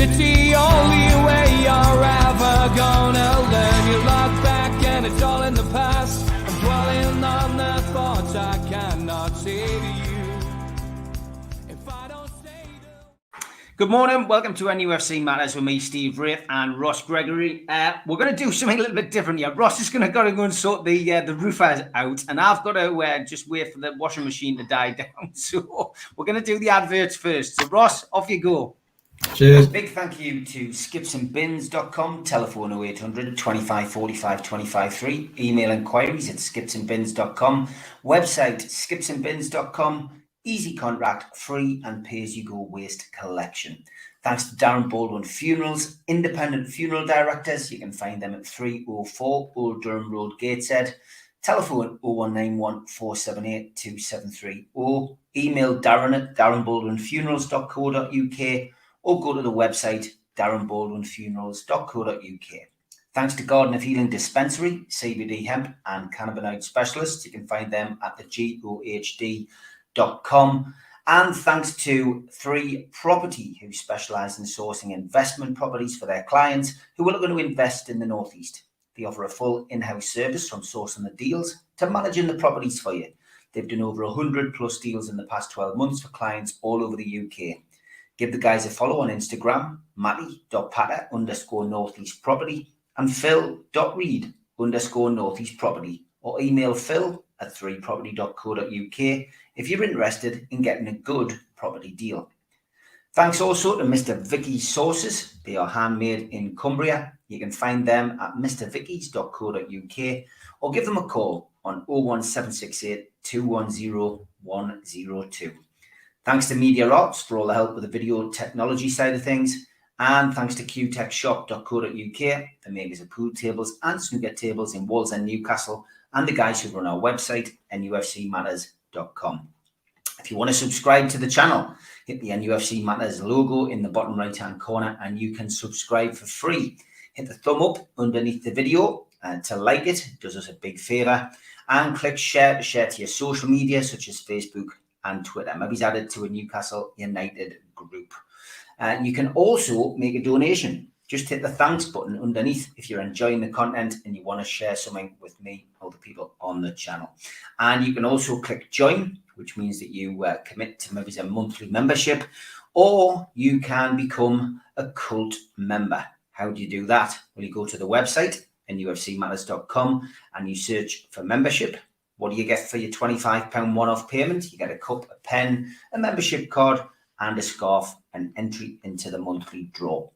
Stupidity, only way you're ever gonna learn. You look back and it's all in the past. I'm dwelling on the thoughts I cannot say to you. If I don't say to... Good morning, welcome to NUFC Matters with me, Steve Wraith and Ross Gregory. We're going to do something a little bit different here. Ross is going to go and sort the roofer out, and I've got to just wait for the washing machine to die down. So we're going to do the adverts first. So Ross, off you go. Cheers. Big thank you to skipsandbins.com, telephone 0800 25 45 25 3, email inquiries at skipsandbins.com, website skipsandbins.com, easy contract, free and pay-as-you-go waste collection. Thanks to Darren Baldwin Funerals, independent funeral directors. You can find them at 304 Old Durham Road, Gateshead. Telephone 0191 478 273 or email Darren at darrenbaldwinfunerals.co.uk or go to the website darrenbaldwinfunerals.co.uk. Thanks to Garden of Healing Dispensary, CBD Hemp and Cannabinoid Specialists. You can find them at thegohd.com. And thanks to 3 Property, who specialise in sourcing investment properties for their clients who are looking to invest in the Northeast. They offer a full in-house service from sourcing the deals to managing the properties for you. They've done over 100 plus deals in the past 12 months for clients all over the UK. Give the guys a follow on Instagram, matty.patter_northeast property and phil.reed_northeast property, or email phil@3property.co.uk if you're interested in getting a good property deal. Thanks also to Mr. Vicky's Sauces. They are handmade in Cumbria. You can find them at mrvickys.co.uk or give them a call on 01768 210 102. Thanks to Media Arts for all the help with the video technology side of things. And thanks to qtechshop.co.uk, the makers of pool tables and snooker tables in Walls and Newcastle, and the guys who run our website, nufcmatters.com. If you want to subscribe to the channel, hit the NUFC Matters logo in the bottom right-hand corner and you can subscribe for free. Hit the thumb up underneath the video to like it. It does us a big favour. And click share to share to your social media, such as Facebook and Twitter. Maybe add it to a Newcastle United group. You can also make a donation. Just hit the thanks button underneath if you're enjoying the content and you want to share something with me or the people on the channel. And you can also click join, which means that you commit to maybe a monthly membership, or you can become a cult member. How do you do that? Well, you go to the website, nufcmatters.com, and you search for membership. What do you get for your £25 one-off payment? You get a cup, a pen, a membership card, and a scarf, and entry into the monthly draw.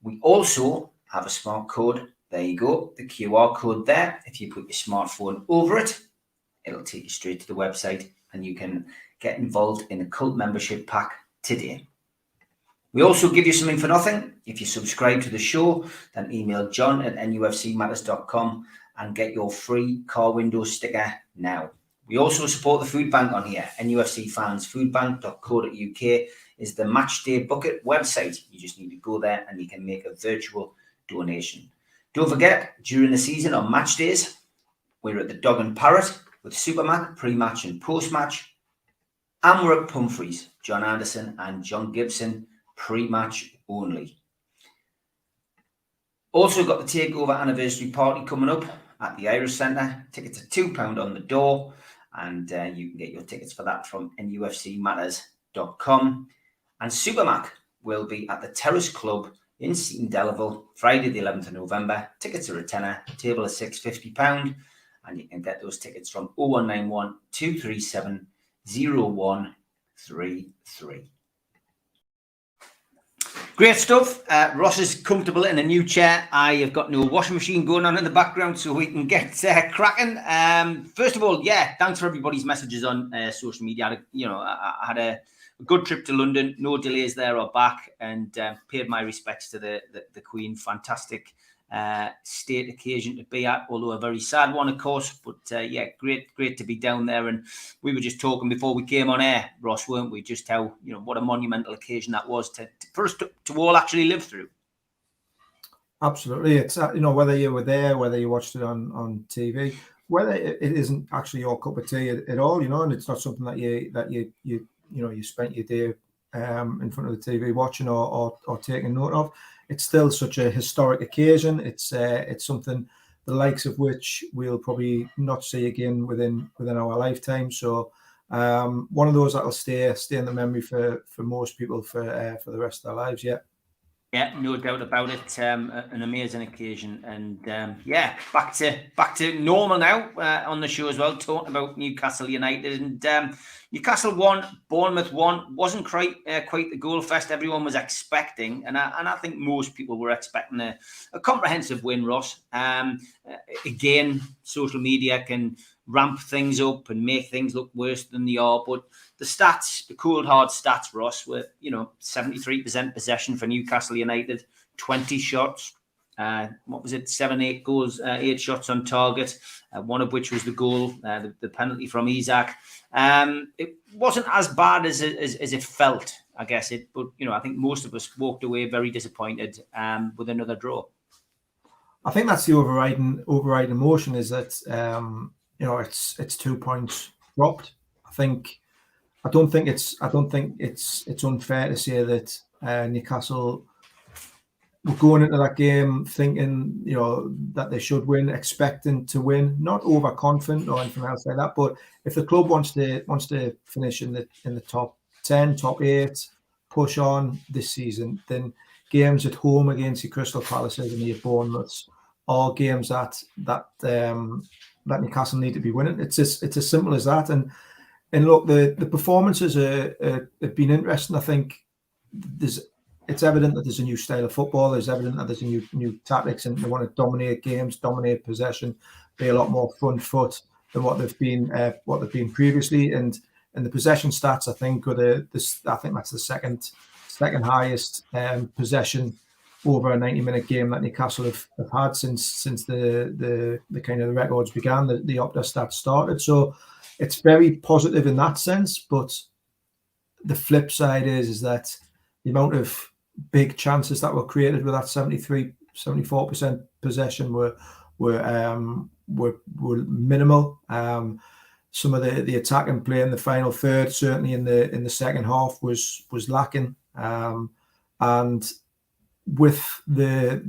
We also have a smart code. There you go, the QR code there. If you put your smartphone over it, it'll take you straight to the website and you can get involved in a cult membership pack today. We also give you something for nothing. If you subscribe to the show, then email john@nufcmatters.com and get your free car window sticker now. We also support the food bank on here. nufcfansfoodbank.co.uk is the Matchday Bucket website. You just need to go there and you can make a virtual donation. Don't forget, during the season on match days, we're at the Dog and Parrot with Supermac, pre-match and post-match. And we're at Pumphrey's, John Anderson and John Gibson, pre-match only. Also got the Takeover anniversary party coming up at the Irish Centre. Tickets are £2 on the door, and you can get your tickets for that from nufcmatters.com. And Supermac will be at the Terrace Club in Seaton Delaval, Friday the 11th of November. Tickets are a tenner, table is £650, and you can get those tickets from 0191 237 0133. Great stuff. Ross is comfortable in a new chair. I have got no washing machine going on in the background, so we can get cracking. First of all, thanks for everybody's messages on social media. I had a good trip to London, no delays there or back, and paid my respects to the Queen. Fantastic state occasion to be at, although a very sad one, of course. But great to be down there. And we were just talking before we came on air, Ross, weren't we? Just how, what a monumental occasion that was for us to all actually live through. Absolutely. It's whether you were there, whether you watched it on TV, whether it isn't actually your cup of tea at all, and it's not something that you spent your day in front of the TV watching or taking note of. It's still such a historic occasion. It's something the likes of which we'll probably not see again within our lifetime. So one of those that'll stay in the memory for most people for the rest of their lives. Yeah. Yeah, no doubt about it. An amazing occasion, and back to normal now on the show as well. Talking about Newcastle United, and Newcastle won, Bournemouth won. Wasn't quite the goal fest everyone was expecting, and I think most people were expecting a comprehensive win, Ross. Again, social media can ramp things up and make things look worse than they are, but the stats, the cold hard stats, Ross, were 73% possession for Newcastle United, 20 shots. 8 goals, 8 shots on target, one of which was the goal, the penalty from Isak. It wasn't as bad as it felt, I guess. But I think most of us walked away very disappointed with another draw. I think that's the overriding emotion is that it's 2 points dropped. I don't think it's unfair to say that Newcastle were going into that game thinking that they should win, expecting to win, not overconfident or anything else like that. But if the club wants to finish in the top 10, top 8, push on this season, then games at home against the Crystal Palaces and the Bournemouths are games that Newcastle need to be winning. It's as simple as that. And look, the performances have been interesting. I think it's evident that there's a new style of football. There's evident that there's a new tactics, and they want to dominate games, dominate possession, be a lot more front foot than what they've been previously. And the possession stats, I think, I think that's the second highest possession over a 90-minute game that Newcastle have had since the kind of the records began. The Opta stats started, so it's very positive in that sense. But the flip side is that the amount of big chances that were created with that 74% possession were minimal. Some of the attacking play in the final third, certainly in the second half, was lacking. And with the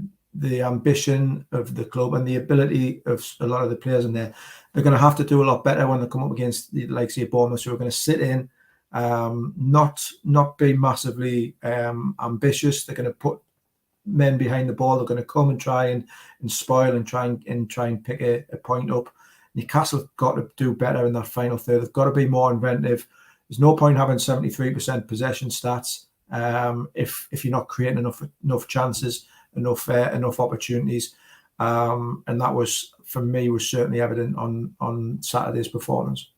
ambition of the club and the ability of a lot of the players in there, they're going to have to do a lot better when they come up against the likes of Bournemouth, who are going to sit in, not be massively ambitious. They're going to put men behind the ball. They're going to come and try and spoil and try and pick a point up. Newcastle have got to do better in that final third. They've got to be more inventive. There's no point having 73% possession stats if you're not creating enough chances, enough opportunities. And that was, for me, was certainly evident on Saturday's performance.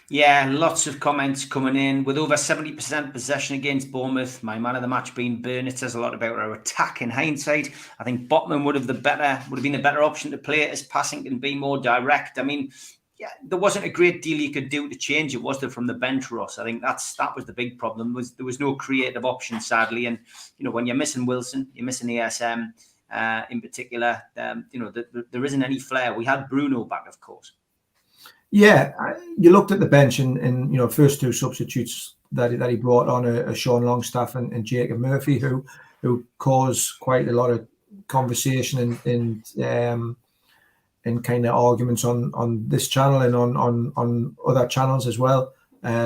Yeah, lots of comments coming in. With over 70% possession against Bournemouth, my man of the match being Burn, it says a lot about our attack in hindsight. I think Botman would have been a better option to play it as passing and be more direct. I mean, yeah, there wasn't a great deal you could do to change it, was there, from the bench, Ross? I think that was the big problem. There was no creative option, sadly. And when you're missing Wilson, you're missing ASM in particular. There isn't any flair. We had Bruno back, of course. Yeah, you looked at the bench and first two substitutes that he brought on are Sean Longstaff and Jacob Murphy, who caused quite a lot of conversation and kind of arguments on this channel and on other channels as well,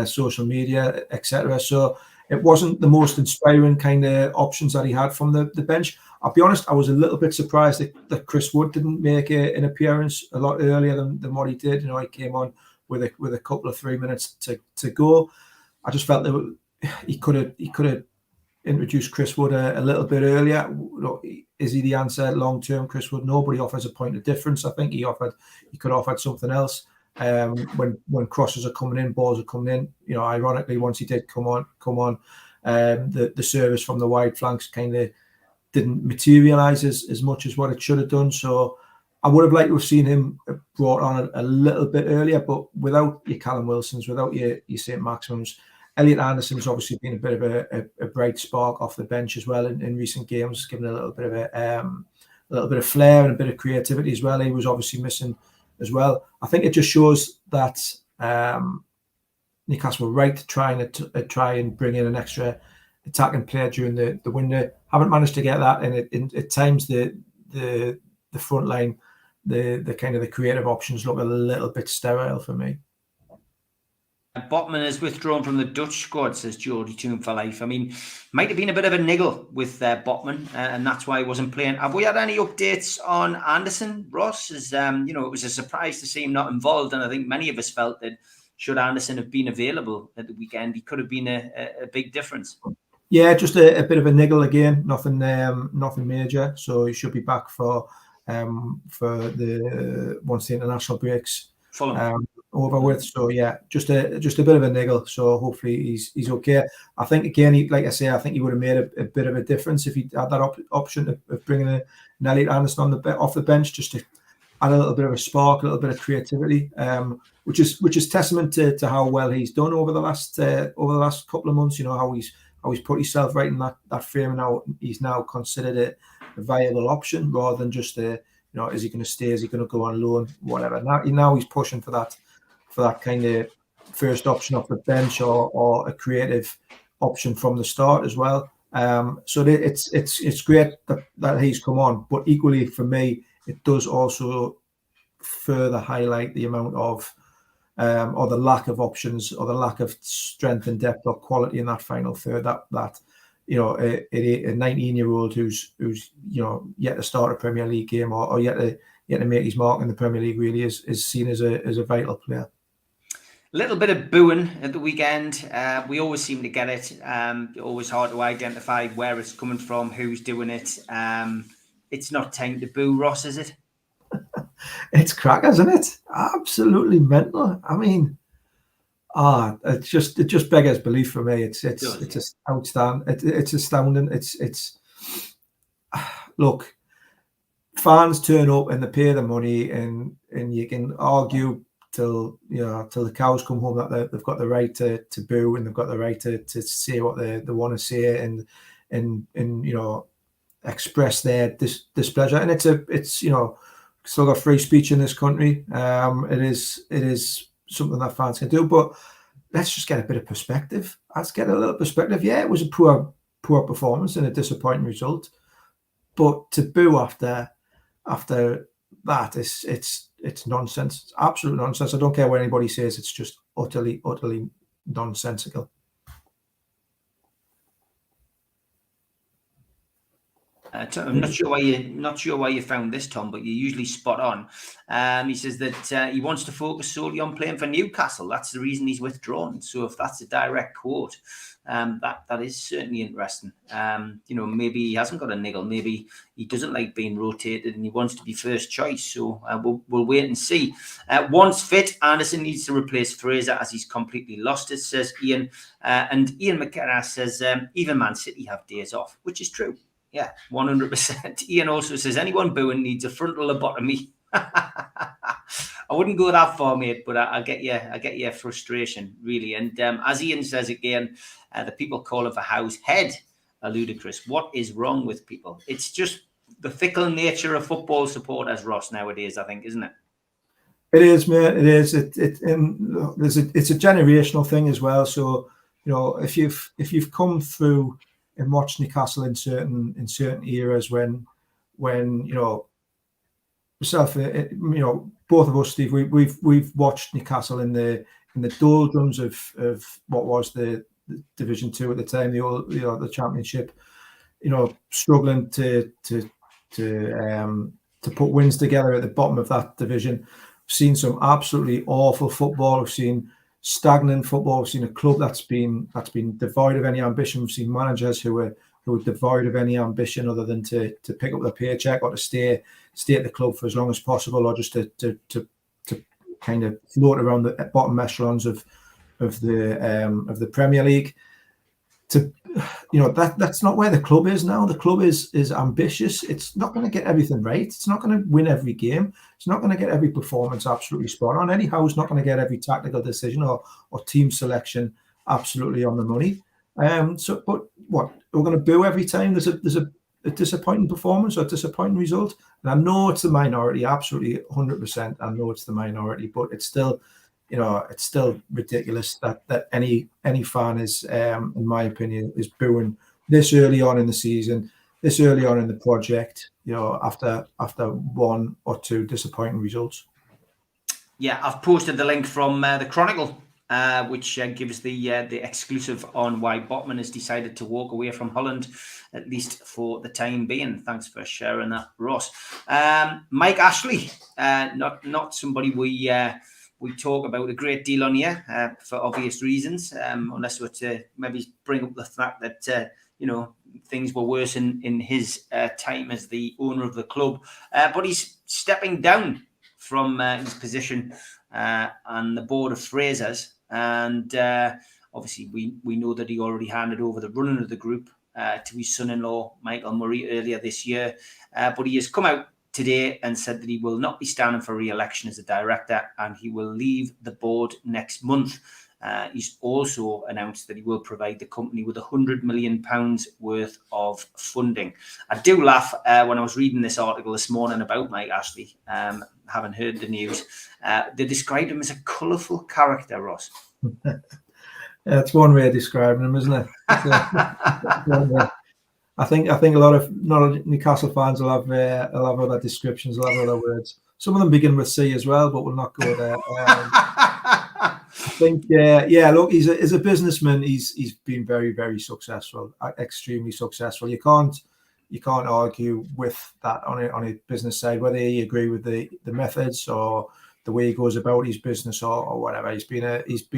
social media, etc. So it wasn't the most inspiring kind of options that he had from the bench. I'll be honest, I was a little bit surprised that Chris Wood didn't make an appearance a lot earlier than what he did. He came on with a couple of 3 minutes to go. I just felt that he could have introduced Chris Wood a little bit earlier. Is he the answer long term, Chris Wood? Nobody offers a point of difference. I think he could have offered something else. When crosses are coming in, balls are coming in. Ironically, once he did come on, the service from the wide flanks kind of didn't materialise as much as what it should have done. So I would have liked to have seen him brought on a little bit earlier, but without your Callum Wilsons, without your St. Maximums, Elliot Anderson's obviously been a bit of a bright spark off the bench as well in recent games, giving a little bit of flair and a bit of creativity as well. He was obviously missing as well. I think it just shows that Newcastle were right to try and bring in an extra attacking player during the window. Haven't managed to get that, and at times the front line, the kind of the creative options look a little bit sterile for me. Botman has withdrawn from the Dutch squad, says Geordie Toon for life. I mean, might have been a bit of a niggle with Botman, and that's why he wasn't playing. Have we had any updates on Anderson, Ross? As it was a surprise to see him not involved, and I think many of us felt that should Anderson have been available at the weekend, he could have been a big difference. Yeah, just a bit of a niggle again, nothing major. So he should be back for the once the international breaks over with. So yeah, just a bit of a niggle. So hopefully he's okay. I think again, like I say, I think he would have made a bit of a difference if he had that option of bringing an Elliot Anderson off the bench, just to add a little bit of a spark, a little bit of creativity, which is testament to how well he's done over the last couple of months. You know, how he's put himself right in that frame, and how he's now considered a viable option rather than just is he going to stay? Is he going to go on loan? Whatever. Now he's pushing for that kind of first option off the bench or a creative option from the start as well. So it's great that he's come on, but equally for me, it does also further highlight the amount of or the lack of options or the lack of strength and depth or quality in that final third. That a 19-year-old who's yet to start a Premier League game or yet to make his mark in the Premier League really is seen as a vital player. A little bit of booing at the weekend. We always seem to get it. Always hard to identify where it's coming from, who's doing it. It's not time to boo, Ross, is it? It's crack, isn't it? Absolutely mental. I mean, it just beggars belief for me. It's outstanding. It's astounding. It's look, fans turn up and they pay the money, and you can argue till the cows come home that they've got the right to boo, and they've got the right to say what they want to say and express their displeasure. And it's still got free speech in this country. It is something that fans can do, but let's just get a bit of perspective. Let's get a little perspective. Yeah, it was a poor performance and a disappointing result, but to boo after that, it's nonsense. It's absolute nonsense. I don't care what anybody says. It's just utterly nonsensical. I'm not sure why you found this, Tom, but you're usually spot on. He says that he wants to focus solely on playing for Newcastle. That's the reason he's withdrawn. So if that's a direct quote, that is certainly interesting. Maybe he hasn't got a niggle. Maybe he doesn't like being rotated and he wants to be first choice. So we'll wait and see. Once fit, Anderson needs to replace Fraser as he's completely lost it, says Ian. And Ian McKenna says even Man City have days off, which is true. Yeah, 100%. Ian also says anyone booing needs a frontal lobotomy. I wouldn't go that far, mate, but I get your frustration, really. And as Ian says again, the people calling for Howe's head are ludicrous. What is wrong with people? It's just the fickle nature of football supporters, Ross, nowadays, I think, isn't it? It is, mate. It is. It's a generational thing as well. So if you've come through and watched Newcastle in certain eras when myself, both of us, Steve, we've watched Newcastle in the doldrums of what was the Division 2 at the time, the Championship, struggling to put wins together at the bottom of that division. We've seen some absolutely awful football. We've seen stagnant football. We've seen a club that's been devoid of any ambition. We've seen managers who are devoid of any ambition other than to pick up their paycheck or to stay at the club for as long as possible, or just to kind of float around the bottom echelons of the Premier League. That's not where the club is now. The club is ambitious. It's not going to get everything right. It's not going to win every game. It's not going to get every performance absolutely spot on. Anyhow, it's not going to get every tactical decision or team selection absolutely on the money. But what, we're going to boo every time there's a disappointing performance or a disappointing result? And I know it's the minority, absolutely 100%. I know it's the minority, but it's still you know, it's still ridiculous that any fan is, in my opinion, is booing this early on in the season, this early on in the project, you know, after one or two disappointing results. Yeah, I've posted the link from the Chronicle, which gives the exclusive on why Botman has decided to walk away from Holland, at least for the time being. Thanks for sharing that, Ross. Mike Ashley, not somebody we talk about a great deal on here for obvious reasons, unless we're to maybe bring up the fact that you know, things were worse in his time as the owner of the club, but he's stepping down from his position on the board of Fraser's, and obviously we know that he already handed over the running of the group to his son-in-law Michael Murray earlier this year, but he has come out today and said that he will not be standing for re-election as a director, and he will leave the board next month. He's also announced that he will provide the company with £100 million worth of funding. I do laugh when I was reading this article this morning about Mike Ashley, having heard the news. They described him as a colourful character, Ross. That's one way of describing him, isn't it? I think a lot of Newcastle fans will have other descriptions, will have other words. Some of them begin with C as well, but we'll not go there. I think, look, he's a businessman. He's been very, very successful, extremely successful. You can't argue with that on a business side, whether you agree with the methods or the way he goes about his business or whatever. He's been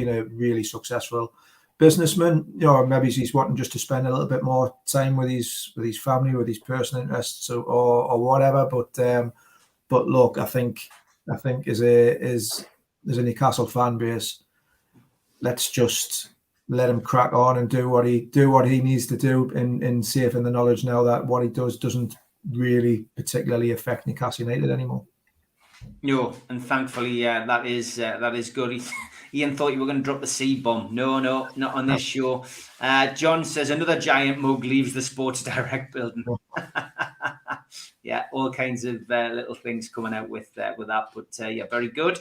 a really successful businessman. You know, maybe he's wanting just to spend a little bit more time with his family, with his personal interests or whatever. But look, I think as a Newcastle fan base, let's just let him crack on and do what he needs to do, in safe in the knowledge now that what he does doesn't really particularly affect Newcastle United anymore. No, and thankfully that is good. Ian thought you were going to drop the C bomb. No, not on this show. John says another giant mug leaves the Sports Direct building. Yeah, all kinds of little things coming out with that, but yeah, very good.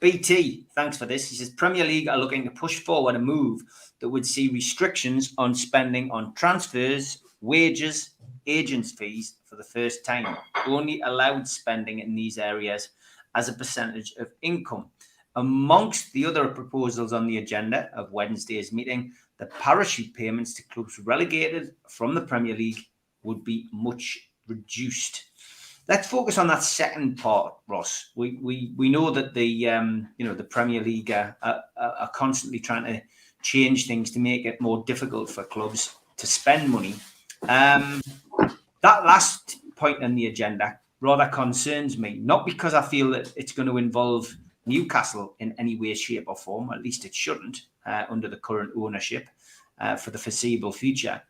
BT, thanks for this. He says Premier League are looking to push forward a move that would see restrictions on spending on transfers, wages, agents' fees for the first time. Only allowed spending in these areas as a percentage of income. Amongst the other proposals on the agenda of Wednesday's meeting, the parachute payments to clubs relegated from the Premier League would be much reduced. Let's focus on that second part, Ross. We know that the Premier League are constantly trying to change things to make it more difficult for clubs to spend money. That last point on the agenda rather concerns me, not because I feel that it's going to involve Newcastle in any way, shape, or form. At least it shouldn't under the current ownership for the foreseeable future.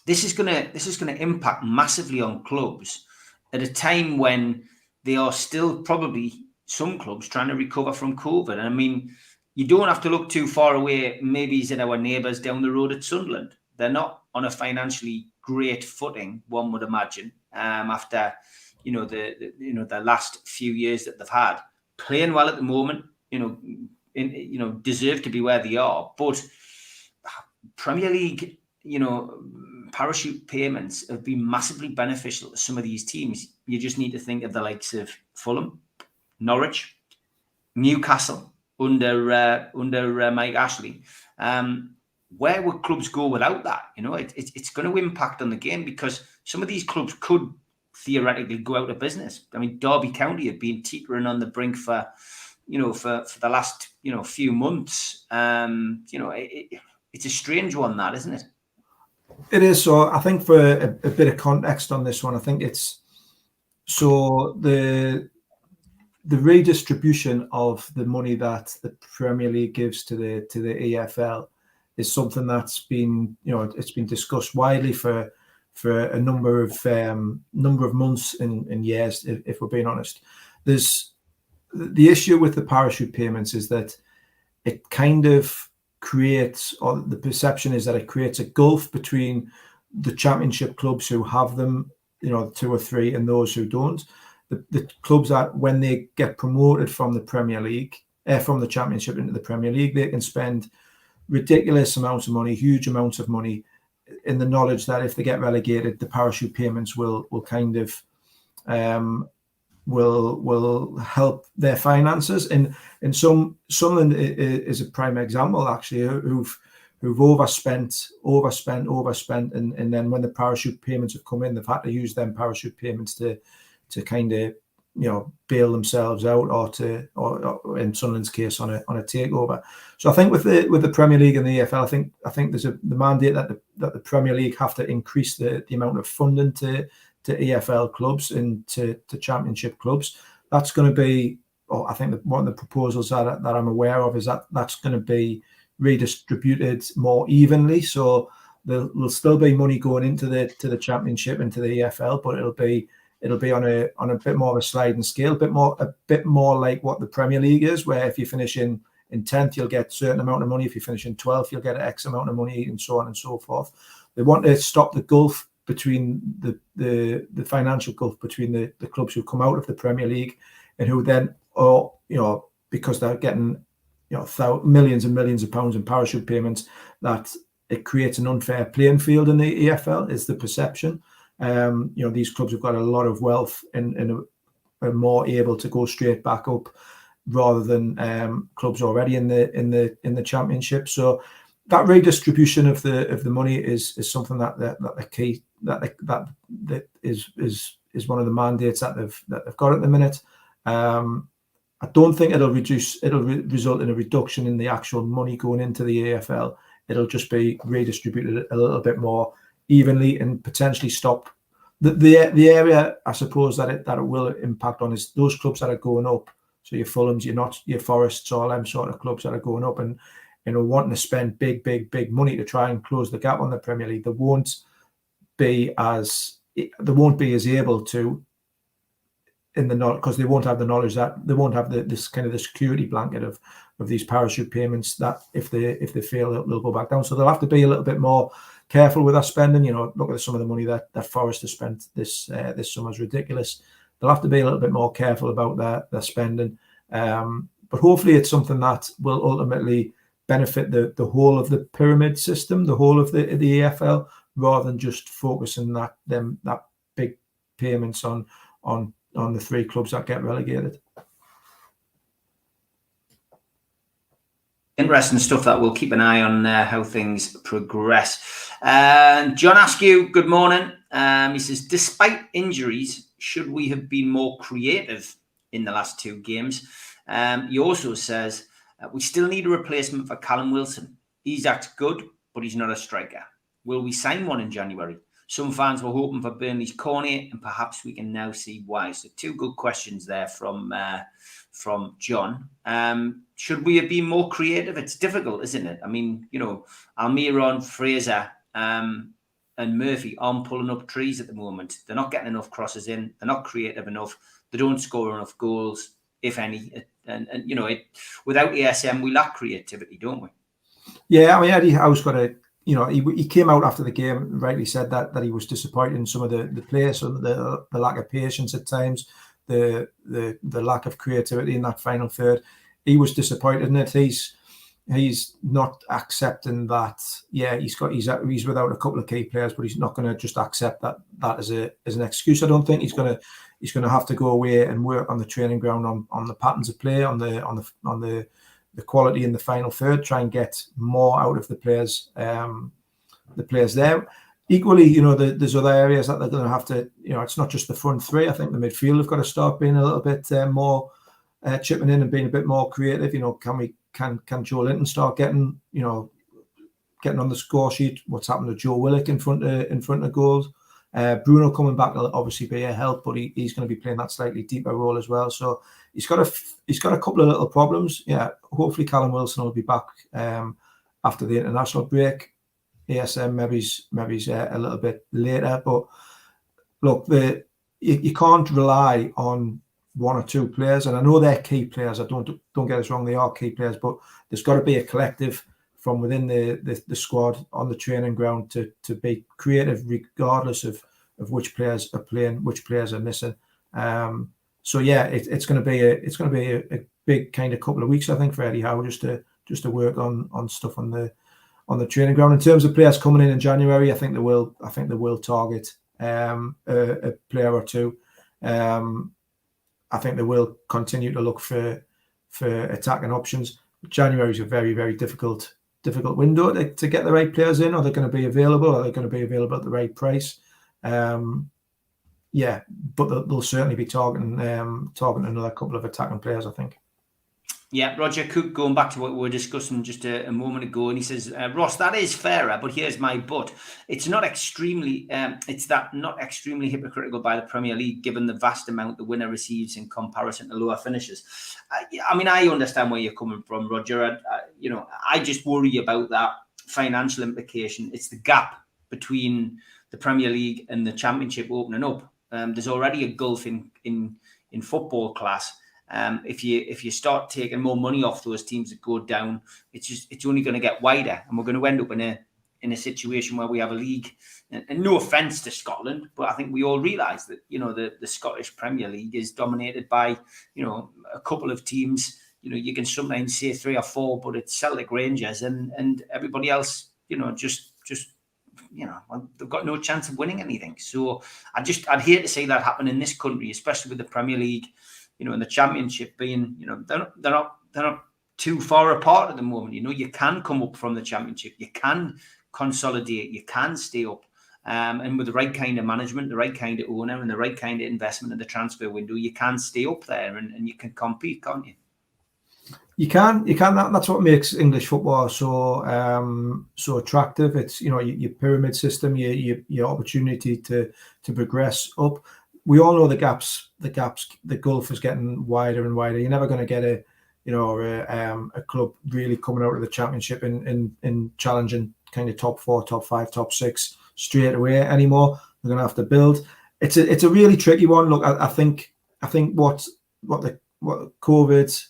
This is going to impact massively on clubs at a time when they are still probably some clubs trying to recover from COVID. And I mean, you don't have to look too far away. Maybe it's in our neighbours down the road at Sunderland. They're not on a financially great footing, one would imagine, after the last few years that they've had. Playing well at the moment, deserve to be where they are. But Premier League, parachute payments have been massively beneficial to some of these teams. You just need to think of the likes of Fulham, Norwich, Newcastle under Mike Ashley. Where would clubs go without that? It's going to impact on the game, because some of these clubs could theoretically go out of business. I mean, Derby County have been teetering on the brink for the last few months. It's a strange one, that, isn't it? It is. So I think for a bit of context on this one, I think it's so the redistribution of the money that the Premier League gives to the EFL is something that's been it's been discussed widely for a number of months and years, if we're being honest. There's the issue with the parachute payments is that it kind of creates, or the perception is that it creates a gulf between the championship clubs who have them, 2 or 3, and those who don't. the clubs that when they get promoted from the Premier League, from the Championship into the Premier League, they can spend ridiculous amounts of money, huge amounts of money, in the knowledge that if they get relegated, the parachute payments will kind of will help their finances. And Sunderland is a prime example, actually, who've overspent, and then when the parachute payments have come in, they've had to use them parachute payments to kind of, you know, bail themselves out, or in Sunderland's case on a takeover. So I think with the Premier League and the EFL, I think there's the mandate that the Premier League have to increase the amount of funding to EFL clubs and to Championship clubs. That's going to be, I think that one of the proposals that I'm aware of is that that's going to be redistributed more evenly. So there'll still be money going into the Championship, into the EFL, but it'll be on a bit more of a sliding scale, a bit more like what the Premier League is, where if you finish in 10th, you'll get a certain amount of money. If you finish in 12th, you'll get X amount of money, and so on and so forth. They want to stop the gulf between the financial gulf between the clubs who come out of the Premier League and who then, or, you know, because they're getting, you know, millions and millions of pounds in parachute payments, that it creates an unfair playing field in the EFL, is the perception. You know, these clubs have got a lot of wealth and are more able to go straight back up rather than clubs already in the Championship. So that redistribution of the money is something that the key that is one of the mandates that they've got at the minute. I don't think it'll result in a reduction in the actual money going into the AFL. It'll just be redistributed a little bit more evenly and potentially stop the area, I suppose, that it will impact on is those clubs that are going up. So your Fulhams, your Forests, all them sort of clubs that are going up and, you know, wanting to spend big money to try and close the gap on the Premier League. They won't be as able to, because they won't have the knowledge, that they won't have this kind of the security blanket of these parachute payments, that if they fail, they'll go back down. So they'll have to be a little bit more careful with their spending. You know, look at some of the money that Forest has spent this summer is ridiculous. They'll have to be a little bit more careful about their spending. But hopefully it's something that will ultimately benefit the whole of the pyramid system, the whole of the EFL, rather than just focusing that big payments on the three clubs that get relegated. Interesting stuff that we'll keep an eye on how things progress. John Askew, good morning. He says, despite injuries, should we have been more creative in the last two games? He also says, we still need a replacement for Callum Wilson. He's acted good, but he's not a striker. Will we sign one in January? Some fans were hoping for Burnley's corner, and perhaps we can now see why. So two good questions there from John. Should we have been more creative? It's difficult, isn't it? I mean, you know, Almiron, Fraser, and Murphy aren't pulling up trees at the moment. They're not getting enough crosses in. They're not creative enough. They don't score enough goals, if any. And you know, without ESM, we lack creativity, don't we? Yeah, I mean, Eddie Howe's got a, you know, he came out after the game, rightly said that he was disappointed in some of the players, some of the lack of patience at times, the lack of creativity in that final third. He was disappointed in it. He's not accepting that. Yeah, he's without a couple of key players, but he's not going to just accept that as an excuse. I don't think he's going to have to go away and work on the training ground on the patterns of play, on the quality in the final third, try and get more out of the players there. Equally, you know, there's other areas that they're going to have to, you know, it's not just the front three. I think the midfield have got to start being a little bit more chipping in and being a bit more creative. You know, can Joe Linton start getting on the score sheet? What's happened to Joe Willock in front of goals? Bruno coming back will obviously be a help, but he's going to be playing that slightly deeper role as well. So he's got a couple of little problems. Yeah, hopefully Callum Wilson will be back after the international break. ASM maybe a little bit later, but look, you can't rely on one or two players, and I know they're key players. Don't get us wrong, they are key players, but there's got to be a collective from within the squad on the training ground to be creative, regardless of which players are playing, which players are missing. So yeah, it's going to be a big kind of couple of weeks, I think, for Eddie Howe just to work on stuff on the training ground. In terms of players coming in January, I think they will target a player or two. I think they will continue to look for attacking options. January is a very, very difficult window to get the right players in. Are they going to be available? Are they going to be available at the right price? Yeah, but they'll certainly be targeting another couple of attacking players, I think. Yeah, Roger Cook, going back to what we were discussing just a moment ago, and he says, Ross, that is fairer, but here's my but. It's not extremely hypocritical by the Premier League, given the vast amount the winner receives in comparison to lower finishers. I mean, I understand where you're coming from, Roger. I just worry about that financial implication. It's the gap between the Premier League and the Championship opening up. There's already a gulf in football class. If you start taking more money off those teams that go down, it's only going to get wider, and we're going to end up in a situation where we have a league. And no offence to Scotland, but I think we all realise that the Scottish Premier League is dominated by a couple of teams. You can sometimes say 3 or 4, but it's Celtic, Rangers, and everybody else. Just they've got no chance of winning anything. So I'd hate to see that happen in this country, especially with the Premier League. And the Championship being, they're not too far apart at the moment. You can come up from the Championship, you can consolidate, you can stay up, and with the right kind of management, the right kind of owner, and the right kind of investment in the transfer window, you can stay up there and you can compete, can't you? You can. That's what makes English football so attractive. It's your pyramid system, your opportunity to progress up. We all know the gulf is getting wider and wider. You're never going to get a club really coming out of the Championship in challenging kind of top 4, top 5, top 6 straight away anymore. They're going to have to build. It's a really tricky one. Look, I think what COVID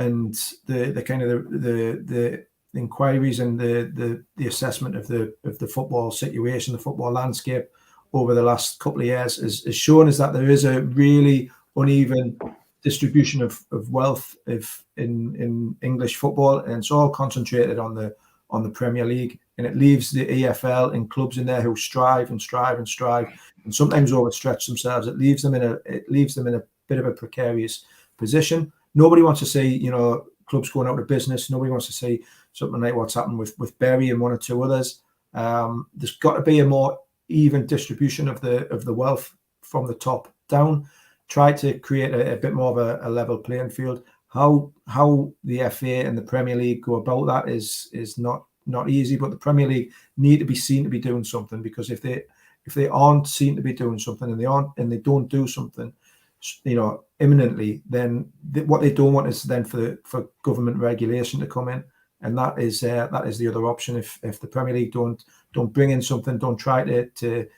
and the kind of the inquiries and the assessment of the football situation, the football landscape over the last couple of years has shown us that there is a really uneven distribution of wealth in English football, and it's all concentrated on the Premier League, and it leaves the EFL and clubs in there who strive and sometimes overstretch themselves. It leaves them in a bit of a precarious position. Nobody wants to see clubs going out of business. Nobody wants to see something like what's happened with Bury and 1 or 2 others. There's got to be a more even distribution of the wealth from the top down. Try to create a bit more of a level playing field. How the FA and the Premier League go about that is not easy, but the Premier League need to be seen to be doing something, because if they aren't seen to be doing something and they don't do something imminently, then what they don't want is then for government regulation to come in. And that is the other option. If the Premier League don't bring in something, don't try to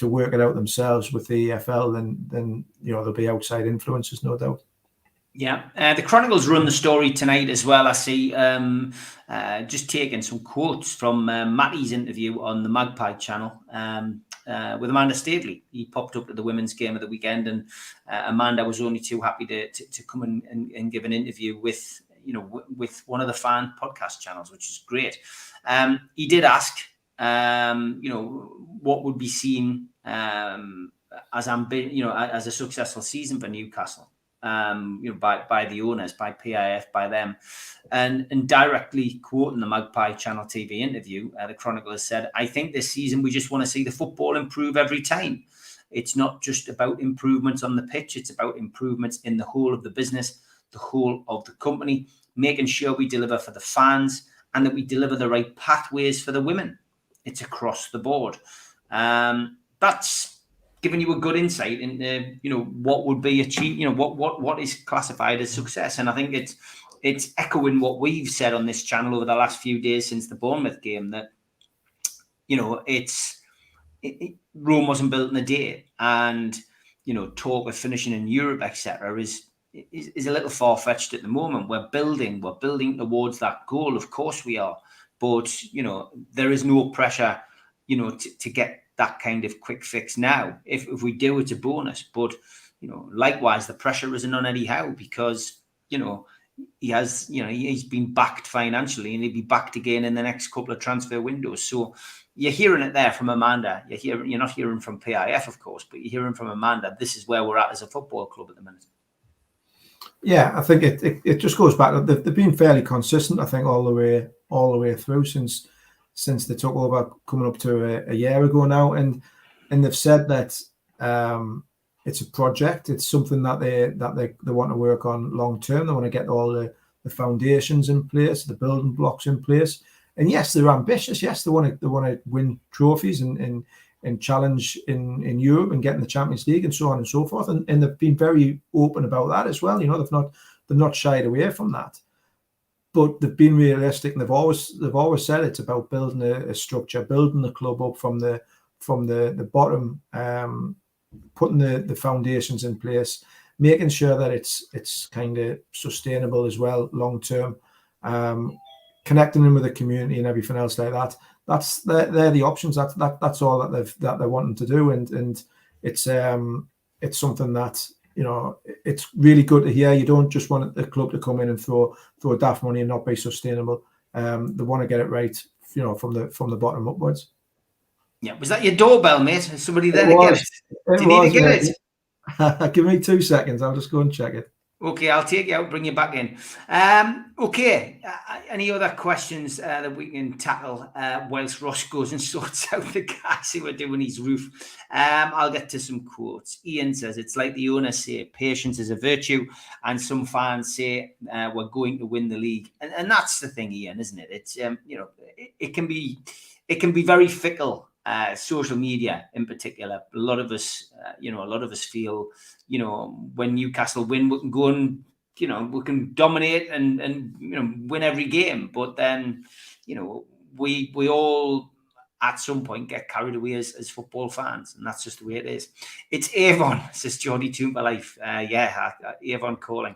work it out themselves with the EFL, then there'll be outside influences, no doubt. Yeah, the Chronicles run the story tonight as well. I see. Just taking some quotes from Matty's interview on the Magpie channel with Amanda Staveley. He popped up at the women's game of the weekend, and Amanda was only too happy to come and give an interview with one of the fan podcast channels, which is great. He did ask, what would be seen as a successful season for Newcastle, by the owners, by PIF, by them, and directly quoting the Magpie Channel TV interview, the Chronicle has said, "I think this season we just want to see the football improve every time. It's not just about improvements on the pitch; it's about improvements in the whole of the business, the whole of the company, making sure we deliver for the fans and that we deliver the right pathways for the women. It's across the board." That's giving you a good insight into what would be achieved, what is classified as success. And I think it's echoing what we've said on this channel over the last few days since the Bournemouth game, that Rome wasn't built in a day, and talk of finishing in Europe, etc., is a little far-fetched at the moment. We're building towards that goal. Of course we are, but there is no pressure to get that kind of quick fix now. If we do, it's a bonus. But, likewise, the pressure isn't on Eddie Howe because, he has, he's been backed financially and he'll be backed again in the next couple of transfer windows. So you're hearing it there from Amanda. You're not hearing from PIF, of course, but you're hearing from Amanda. This is where we're at as a football club at the minute. Yeah, I think it just goes back. They've been fairly consistent, I think, all the way through since they took over, coming up to a year ago now, and they've said that it's a project. It's something that they want to work on long term. They want to get all the foundations in place, the building blocks in place. And yes, they're ambitious. Yes, they want to win trophies and challenge in Europe and get in the Champions League and so on and so forth. And they've been very open about that as well. They've not shied away from that. But they've been realistic, and they've always said it's about building a structure, building the club up from the bottom, putting the foundations in place, making sure that it's kind of sustainable as well long term, connecting them with the community and everything else like that. They're the options. That's all that they're wanting to do, and it's something that it's really good to hear. You don't just want the club to come in and throw daft money and not be sustainable. They want to get it right, from the bottom upwards. Yeah, was that your doorbell, mate? Is somebody there to get it? Do you need to get it? Give me 2 seconds. I'll just go and check it. Okay, I'll take you out, bring you back in. Okay, any other questions that we can tackle whilst Ross goes and sorts out the guys who are doing his roof? I'll get to some quotes. Ian says, it's like the owners say, patience is a virtue, and some fans say we're going to win the league. And that's the thing, Ian, isn't it? It's, it can be very fickle. Social media in particular, a lot of us feel, when Newcastle win, we can go and, we can dominate and win every game. But then, we all at some point get carried away as football fans, and that's just the way it is. It's Avon, says Geordie Toomper Life. Avon calling.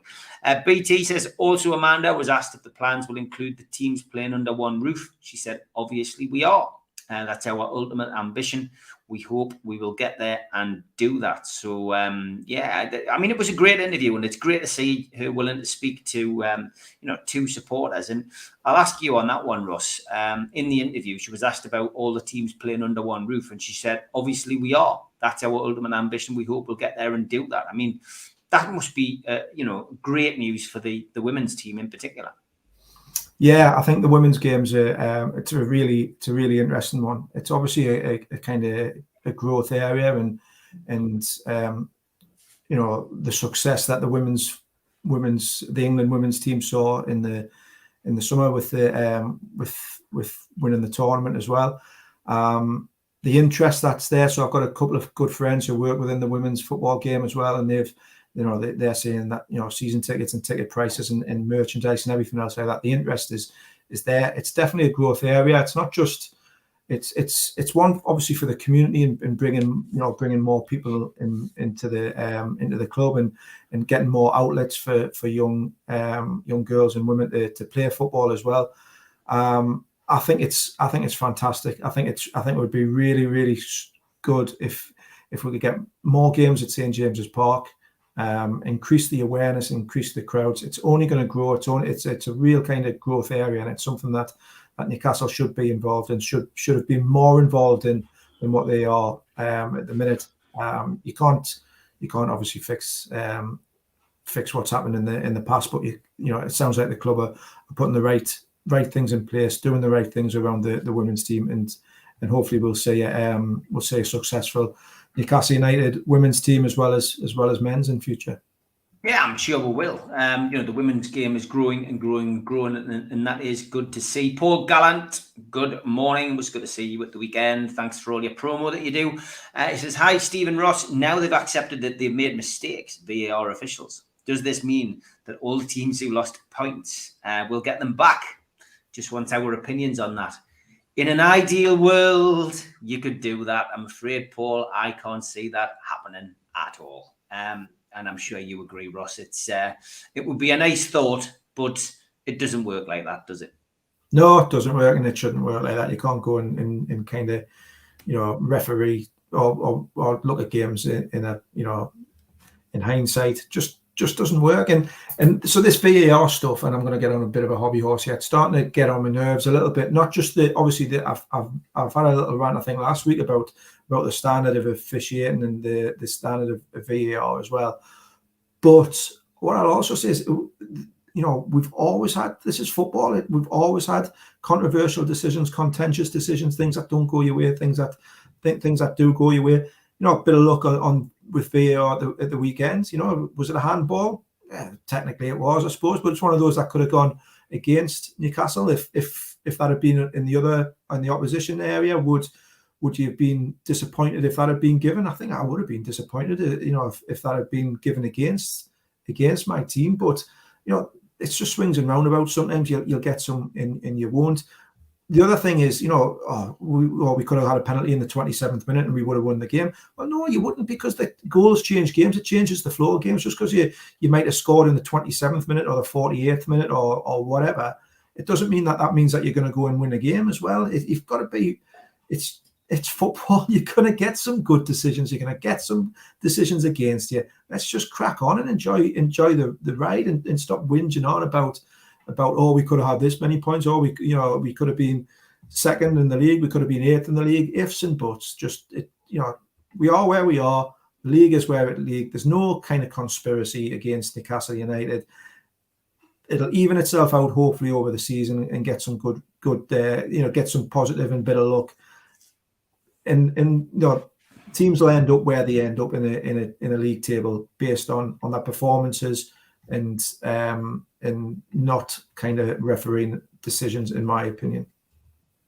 BT says, also Amanda was asked if the plans will include the teams playing under one roof. She said, obviously we are. That's our ultimate ambition. We hope we will get there and do that. So, it was a great interview, and it's great to see her willing to speak to, to supporters. And I'll ask you on that one, Ross. In the interview, she was asked about all the teams playing under one roof, and she said, obviously we are. That's our ultimate ambition. We hope we'll get there and do that. I mean, that must be, great news for the women's team in particular. Yeah, I think the women's games it's a really interesting one. It's obviously a kind of a growth area, and the success that the England women's team saw in the summer with winning the tournament as well. The interest that's there. So I've got a couple of good friends who work within the women's football game as well, and they're saying that season tickets and ticket prices and merchandise and everything else like that, the interest is there. It's definitely a growth area. It's not just it's one obviously for the community and bringing more people into the club and getting more outlets for young girls and women to play football as well. I think it's fantastic. I think it would be really, really good if we could get more games at St James's Park. Increase the awareness, increase the crowds. It's only going to grow. It's a real kind of growth area, and it's something that Newcastle should be involved in. Should have been more involved in than what they are at the minute. You can't obviously fix what's happened in the past, but it sounds like the club are putting the right things in place, doing the right things around the women's team, and hopefully we'll see a successful Newcastle United women's team as well as men's in future. Yeah, I'm sure we will. The women's game is growing and growing and growing, and that is good to see. Paul Gallant, good morning. It was good to see you at the weekend. Thanks for all your promo that you do. He says, hi, Stephen Ross. Now they've accepted that they've made mistakes, VAR officials. Does this mean that all the teams who lost points will get them back? Just want our opinions on that. In an ideal world, you could do that. I'm afraid, Paul, I can't see that happening at all. And I'm sure you agree, Ross. It would be a nice thought, but it doesn't work like that, does it? No, it doesn't work, and it shouldn't work like that. You can't go and kind of referee or look at games in a in hindsight. Just doesn't work. And so this VAR stuff, and I'm going to get on a bit of a hobby horse here. It's starting to get on my nerves a little bit. Not just I've had a little rant I think last week about the standard of officiating and the standard of VAR as well. But what I'll also say is, we've always had, this is football. We've always had controversial decisions, contentious decisions, things that don't go your way, things that do go your way. A bit of luck on with VAR at the weekends. Was it a handball? Yeah, technically it was, I suppose, but it's one of those that could have gone against Newcastle if that had been in the opposition area. Would you have been disappointed if that had been given? I think I would have been disappointed, if that had been given against my team. But it's just swings and roundabouts. Sometimes you'll get some and you won't. The other thing is, we could have had a penalty in the 27th minute and we would have won the game. Well, no, you wouldn't, because the goals change games. It changes the flow of games. Just because you might have scored in the 27th minute or the 48th minute or whatever, it doesn't mean that means that you're going to go and win a game as well. You've got to be. It's football. You're going to get some good decisions. You're going to get some decisions against you. Let's just crack on and enjoy the ride and stop whinging on about we could have had this many points, or we could have been second in the league, we could have been 8th in the league. Ifs and buts. We are where we are. The league is where it league. There's no kind of conspiracy against Newcastle United. It'll even itself out hopefully over the season and get some good get some positive and bit of luck. And teams will end up where they end up in a league table based on their performances and not kind of refereeing decisions, in my opinion.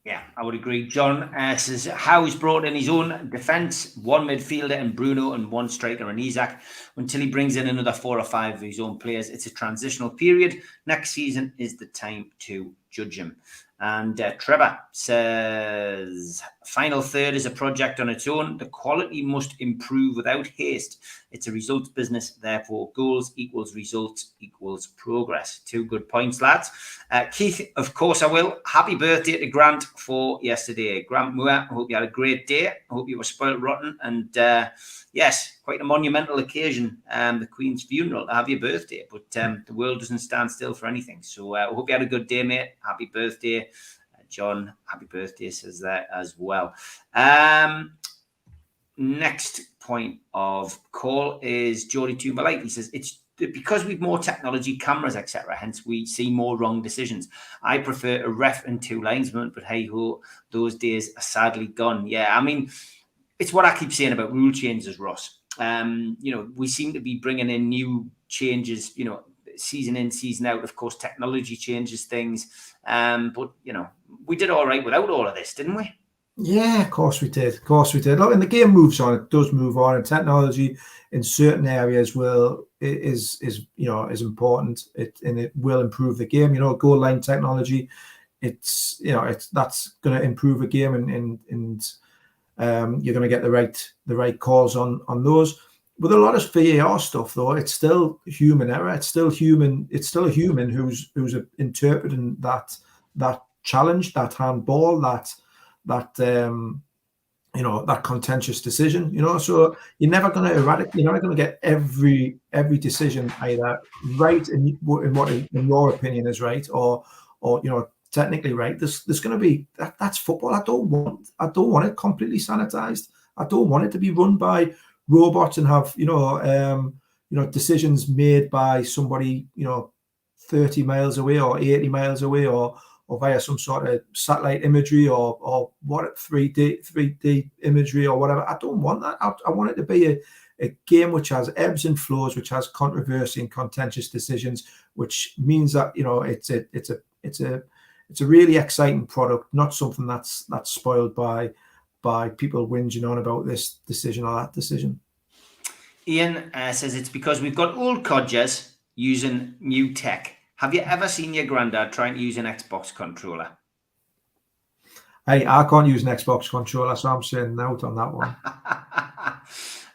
Yeah, I would agree. John says Howe's brought in his own defence, one midfielder and Bruno and one striker and Isak, until he brings in another 4 or 5 of his own players. It's a transitional period. Next season is the time to judge him. And Trevor says, final third is a project on its own. The quality must improve without haste. It's a results business. Therefore, goals equals results equals progress. 2 good points, lads. Keith, of course I will. Happy birthday to Grant for yesterday. Grant Moore, I hope you had a great day. I hope you were spoiled rotten. And yes, quite a monumental occasion, the Queen's funeral to have your birthday. But the world doesn't stand still for anything. So I hope you had a good day, mate. Happy birthday. John, happy birthday, says that as well. Next point of call is Geordie Tumbalite. He says, it's because we've more technology, cameras, etc. Hence, we see more wrong decisions. I prefer a ref and 2 linesmen, but hey ho, those days are sadly gone. Yeah, I mean, it's what I keep saying about rule changes, Ross. We seem to be bringing in new changes, season in, season out. Of course, technology changes things. But, we did all right without all of this, didn't we? Yeah, of course we did. Look, and the game moves on. It does move on, and technology in certain areas is important. It will improve the game. Goal line technology. That's going to improve a game, and you're going to get the right calls on those. With a lot of VAR stuff, though, it's still human error. It's still human. It's still a human who's interpreting that challenge, that handball, that contentious decision. So you're never going to eradicate. You're never going to get every decision either right in what in your opinion is right, or technically right. There's going to be that's football. I don't want it completely sanitized. I don't want it to be run by robots and have decisions made by somebody 30 miles away or 80 miles away or via some sort of satellite imagery or what 3D imagery or whatever. I don't want that. I want it to be a game which has ebbs and flows, which has controversy and contentious decisions, which means that it's a really exciting product, not something that's spoiled by people whinging on about this decision or that decision. Ian says it's because we've got old codgers using new tech. Have you ever seen your granddad trying to use an Xbox controller? I can't use an Xbox controller, so I'm saying out on that one.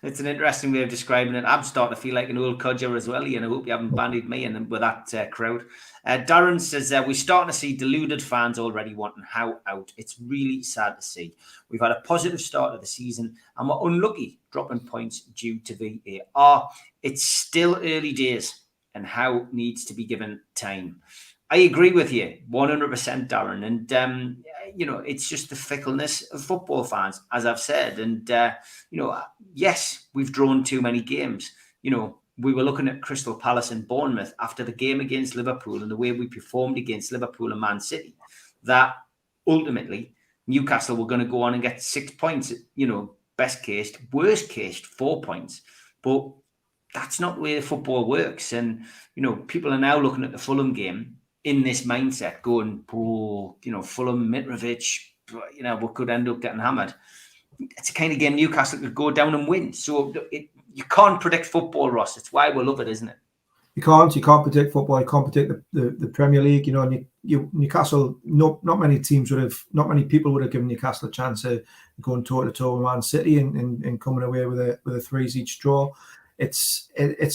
It's an interesting way of describing it. I'm starting to feel like an old codger as well, Ian. I hope you haven't bandied me in with that crowd. Darren says, we're starting to see deluded fans already wanting Howe out. It's really sad to see. We've had a positive start of the season and we're unlucky dropping points due to VAR. It's still early days and Howe needs to be given time. I agree with you 100%, Darren. And, it's just the fickleness of football fans, as I've said. And, yes, we've drawn too many games. We were looking at Crystal Palace and Bournemouth after the game against Liverpool and the way we performed against Liverpool and Man City, that ultimately Newcastle were going to go on and get 6 points, best case, worst case, 4 points. But that's not the way football works. And, people are now looking at the Fulham game in this mindset, going, Fulham, Mitrovic, we could end up getting hammered. It's a kind of game Newcastle could go down and win. So you can't predict football, Ross. It's why we love it, isn't it? You can't predict football. You can't predict the Premier League. Newcastle. Not many people would have given Newcastle a chance of going toe to toe with Man City and coming away with a 3s each draw. It's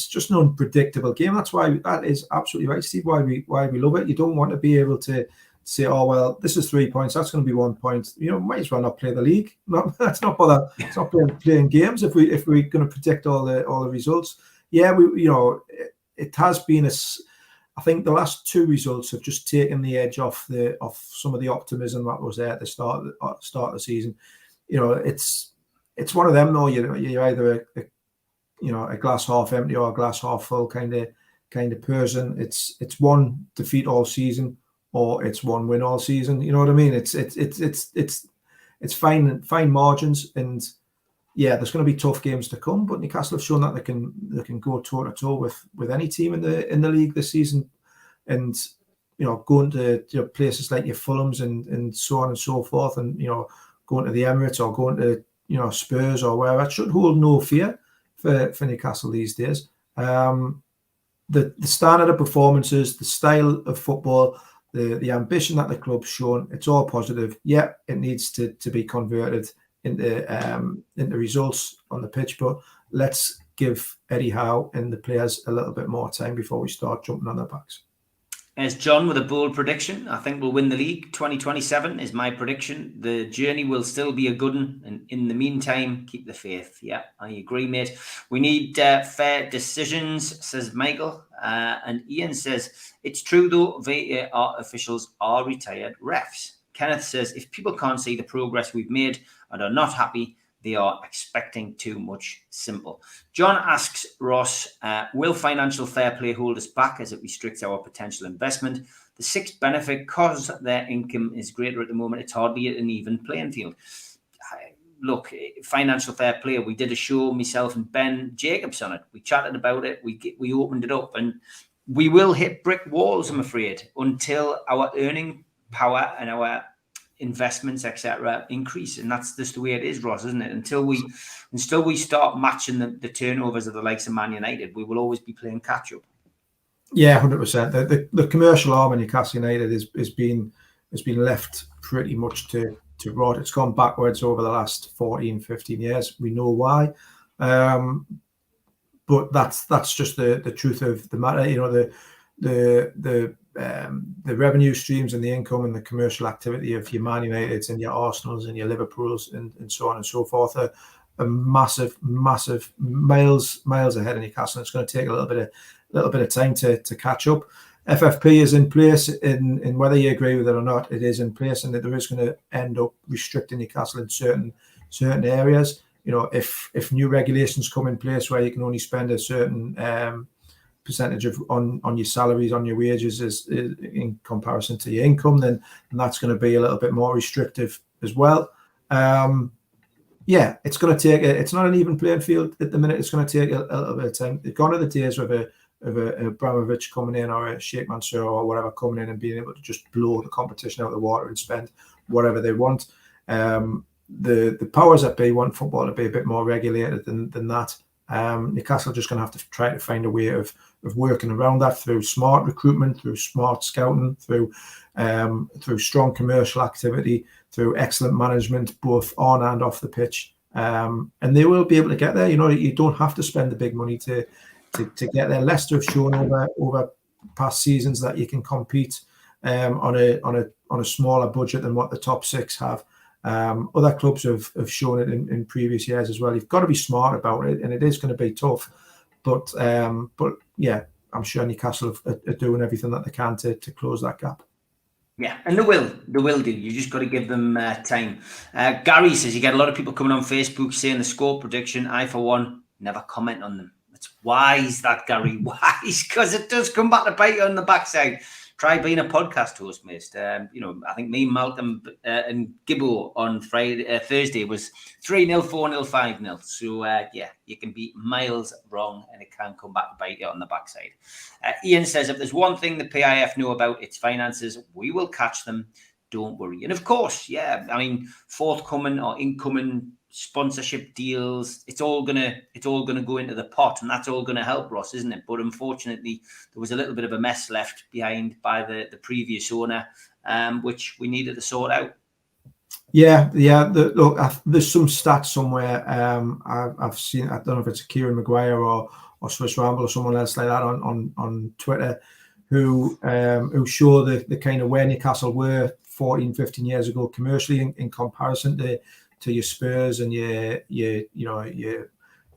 just an unpredictable game. That is absolutely right, Steve. Why we love it. You don't want to be able to say, oh well, this is 3 points. That's going to be 1 point. Might as well not play the league. Let's not bother. It's not playing games if we're going to predict all the results. Yeah, it has been I think the last 2 results have just taken the edge off some of the optimism that was there at the start of the season. It's one of them though. You're either a glass half empty or a glass half full kind of person. It's one defeat all season or it's one win all season. You know what I mean? It's fine margins, and yeah, there's going to be tough games to come. But Newcastle have shown that they can go toe to toe with any team in the league this season, and going to places like your Fulhams and so on and so forth, and going to the Emirates or going to Spurs or wherever, it should hold no fear for Newcastle these days. The standard of performances, the style of football, the ambition that the club's shown, it's all positive. Yeah, it needs to be converted into results on the pitch, but let's give Eddie Howe and the players a little bit more time before we start jumping on their backs. As John with a bold prediction, I think we'll win the league. 2027 is my prediction. The journey will still be a good one. And in the meantime, keep the faith. Yeah, I agree, mate. We need fair decisions, says Michael. And Ian says, it's true, though, VAR officials are retired refs. Kenneth says, if people can't see the progress we've made and are not happy, they are expecting too much. Simple. John asks Ross, will financial fair play hold us back as it restricts our potential investment? The sixth benefit, because their income is greater at the moment, it's hardly an even playing field. Look, financial fair play, we did a show, myself and Ben Jacobs on it. We chatted about it. We opened it up, and we will hit brick walls, I'm afraid, until our earning power and our investments, etc., increase. And that's just the way it is, Ross, isn't it? Until we start matching the turnovers of the likes of Man United, we will always be playing catch up. Yeah, 100%. The commercial arm in Newcastle United has been left pretty much to rot. It's gone backwards over the last 14, 15 years. We know why. But that's just the truth of the matter. The revenue streams and the income and the commercial activity of your Man Uniteds and your Arsenals and your Liverpools and so on and so forth are massive miles ahead of Newcastle. It's going to take a little bit of time to catch up. FFP is in place, in whether you agree with it or not, it is in place, and that there is going to end up restricting Newcastle in certain areas. If new regulations come in place where you can only spend a certain percentage on your salaries, on your wages is in comparison to your income, then that's going to be a little bit more restrictive as well. It's going to take it's not an even playing field at the minute. It's going to take a little bit of time. They've gone to the days of a Abramovich coming in or a Sheikh Mansour or whatever coming in and being able to just blow the competition out of the water and spend whatever they want. The powers that be want football to be a bit more regulated than that. Newcastle are just going to have to try to find a way of working around that through smart recruitment, through smart scouting, through strong commercial activity, through excellent management both on and off the pitch. and they will be able to get there. You know, you don't have to spend the big money to get there. Leicester have shown over past seasons that you can compete on a smaller budget than what the top six have. Other clubs have shown it in previous years as well. You've got to be smart about it, and it is going to be tough. But yeah, I'm sure Newcastle are doing everything that they can to close that gap. Yeah, and they will do. You just got to give them time. Gary says you get a lot of people coming on Facebook saying the score prediction. I, for one, never comment on them. It's wise, that, Gary. Wise, because it does come back to bite you on the backside. Try being a podcast host, mate. You know, I think me, Malcolm, and Gibbo on Thursday was 3-0, 4-0, 5-0. So, yeah, you can be miles wrong and it can come back to bite you on the backside. Ian says, if there's one thing the PIF know about its finances, we will catch them. Don't worry. And of course, yeah, I mean, forthcoming or incoming sponsorship deals, it's all gonna go into the pot, and that's all gonna help, Ross, isn't it? But unfortunately, there was a little bit of a mess left behind by the previous owner, which we needed to sort out. Yeah. Look, there's some stats somewhere. I've seen. I don't know if it's Kieran Maguire or Swiss Ramble or someone else like that on Twitter, who show the kind of where Newcastle were 14, 15 years ago commercially in comparison to your Spurs and your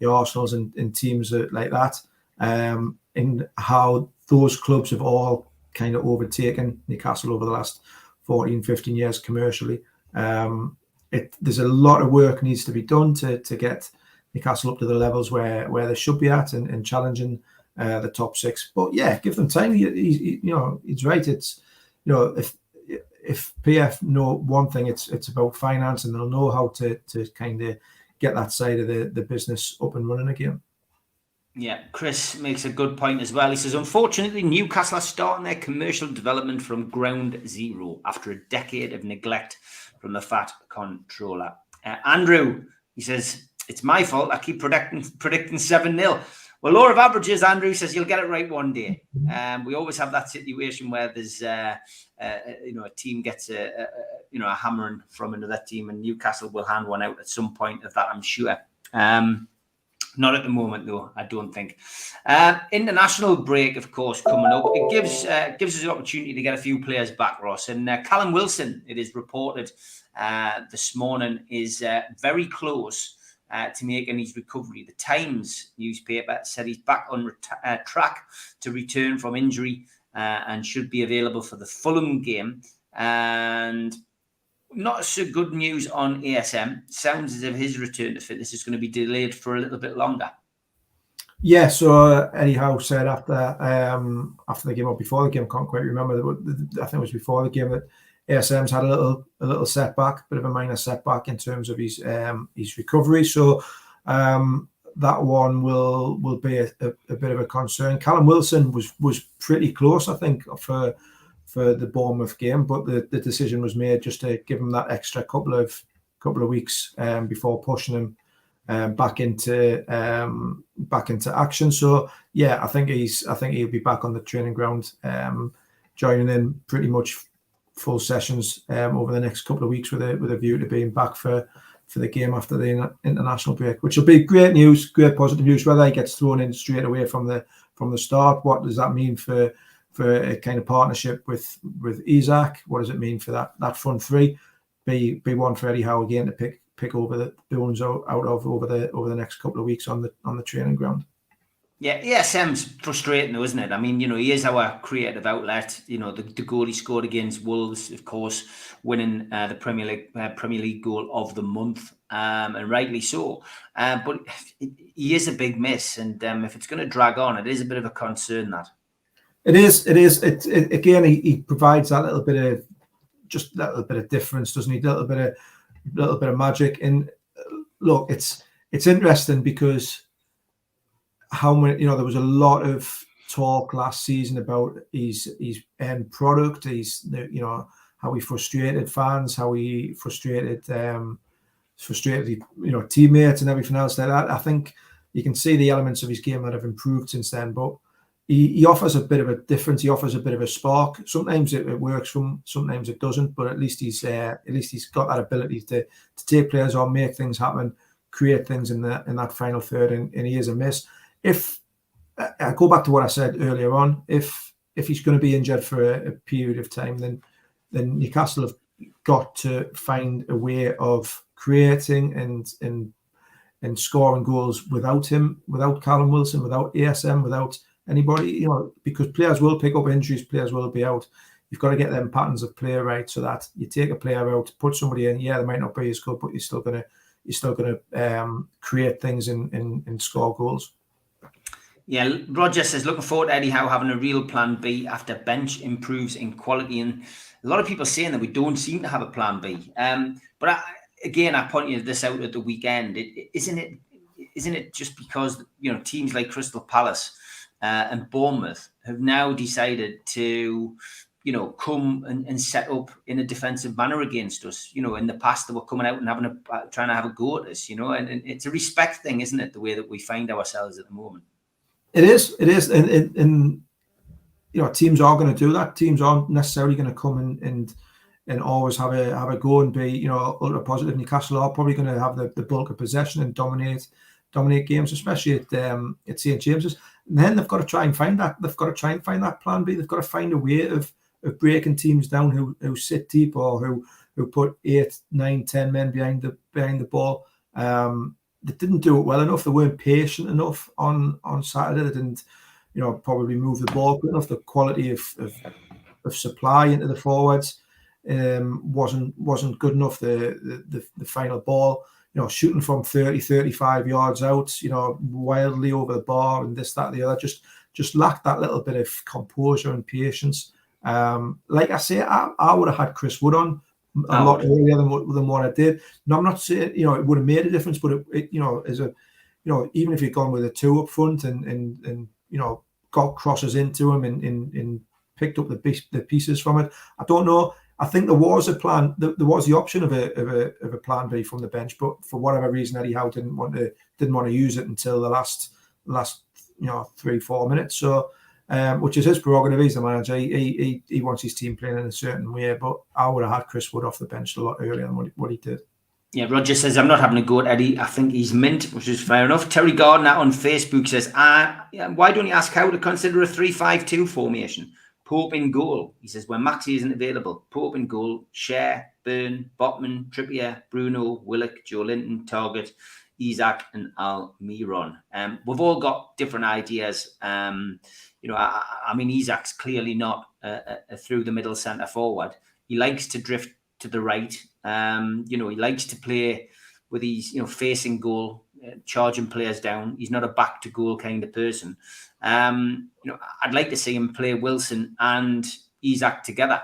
Arsenals and teams like that, and how those clubs have all kind of overtaken Newcastle over the last 14, 15 years commercially. There's a lot of work needs to be done to get Newcastle up to the levels where they should be at and challenging the top six. But yeah, give them time. He's right. It's, you know, if PF know one thing, it's about finance, and they'll know how to kind of get that side of the business up and running again. Yeah, Chris makes a good point as well. He says, unfortunately, Newcastle are starting their commercial development from ground zero after a decade of neglect from the fat controller. Andrew, he says, it's my fault. I keep predicting 7-0. Well, law of averages, Andrew says you'll get it right one day. We always have that situation where there's, a team gets a hammering from another team, and Newcastle will hand one out at some point of that, I'm sure. Not at the moment, though, I don't think. International break, of course, coming up. It gives us the opportunity to get a few players back, Ross. And Callum Wilson, it is reported this morning, is very close to making his recovery. The Times newspaper said he's back on track to return from injury and should be available for the Fulham game. And not so good news on ASM. Sounds as if his return to fitness is going to be delayed for a little bit longer. Yeah, so Eddie Howe said after the game or before the game, I can't quite remember. I think it was before the game that ASM's had a little setback, a bit of a minor setback in terms of his recovery. So that one will be a bit of a concern. Callum Wilson was pretty close, I think, for the Bournemouth game, but the decision was made just to give him that extra couple of weeks before pushing him back into action. So yeah, I think he'll be back on the training ground, joining in pretty much full sessions over the next couple of weeks with a view to being back for the game after the international break, which will be great news, great positive news. Whether he gets thrown in straight away from the start, what does that mean for a kind of partnership with Isaac? What does it mean for that front three? Be one for Eddie Howe again to pick over the bones out of over the next couple of weeks on the training ground. Yeah, ESM's frustrating though, isn't it? I mean, he is our creative outlet. The goal he scored against Wolves, of course, winning the Premier League goal of the month, and rightly so. But he is a big miss, and if it's going to drag on, it is a bit of a concern. That it is. Again, he provides that little bit of difference, doesn't he? A little bit of magic. And look, it's interesting because how many, there was a lot of talk last season about his end product. He's, how he frustrated fans, how he frustrated teammates and everything else like that. I think you can see the elements of his game that have improved since then, but he offers a bit of a difference. He offers a bit of a spark. Sometimes it works from, sometimes it doesn't, but at least he's got that ability to take players on, make things happen, create things in that final third, and he is a miss. If I go back to what I said earlier on, if he's going to be injured for a period of time, then Newcastle have got to find a way of creating and scoring goals without him, without Callum Wilson, without ASM, without anybody, because players will pick up injuries, players will be out. You've got to get them patterns of play right, so that you take a player out, put somebody in. Yeah, they might not be as good, but you're still gonna create things and score goals. Yeah, Roger says, looking forward to Eddie Howe having a real plan B after bench improves in quality. And a lot of people saying that we don't seem to have a plan B. But I pointed this out at the weekend. Isn't it just because teams like Crystal Palace and Bournemouth have now decided to come and set up in a defensive manner against us. In the past they were coming out and trying to have a go at us. And it's a respect thing, isn't it? The way that we find ourselves at the moment. It is, and teams are going to do that. Teams aren't necessarily going to come and always have a go and be ultra positive. Newcastle are probably going to have the bulk of possession and dominate games, especially at St James's. And then they've got to try and find that. They've got to try and find that plan B. They've got to find a way of breaking teams down who sit deep or who put 8, 9, 10 men behind the ball. They didn't do it well enough. They weren't patient enough on Saturday. They didn't, probably move the ball quick enough. The quality of supply into the forwards wasn't good enough. The final ball, shooting from 30, 35 yards out, wildly over the bar and this, that, the other, just lacked that little bit of composure and patience. Like I say, I would have had Chris Wood on a lot earlier than what I did. No, I'm not saying it would have made a difference, but it as a even if you'd gone with a 2 up front and got crosses into him and picked up the pieces from it, I don't know. I think there was a plan. There was the option of a plan B from the bench, but for whatever reason, Eddie Howe didn't want to use it until the last 3-4 minutes. So. Which is his prerogative. He's the manager. He wants his team playing in a certain way. But I would have had Chris Wood off the bench a lot earlier than what he did. Yeah, Roger says, I'm not having a go at Eddie. I think he's mint, which is fair enough. Terry Gardner on Facebook says, why don't you ask Howe to consider a 3-5-2 formation? Pope in goal. He says, when Maxi isn't available, Pope in goal, Cher, Byrne, Botman, Trippier, Bruno, Willock, Joe Linton, Target, Isak and Almiron. We've all got different ideas. I mean, Isak's clearly not a through the middle centre forward. He likes to drift to the right. He likes to play with his, facing goal, charging players down. He's not a back to goal kind of person. I'd like to see him play Wilson and Isak together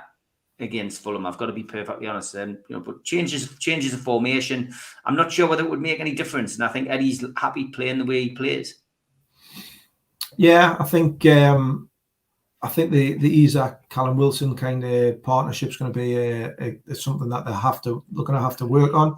against Fulham. I've got to be perfectly honest. But changes of formation. I'm not sure whether it would make any difference. And I think Eddie's happy playing the way he plays. Yeah, I think the Isak Callum Wilson kind of partnership is going to be something that they're going to have to work on.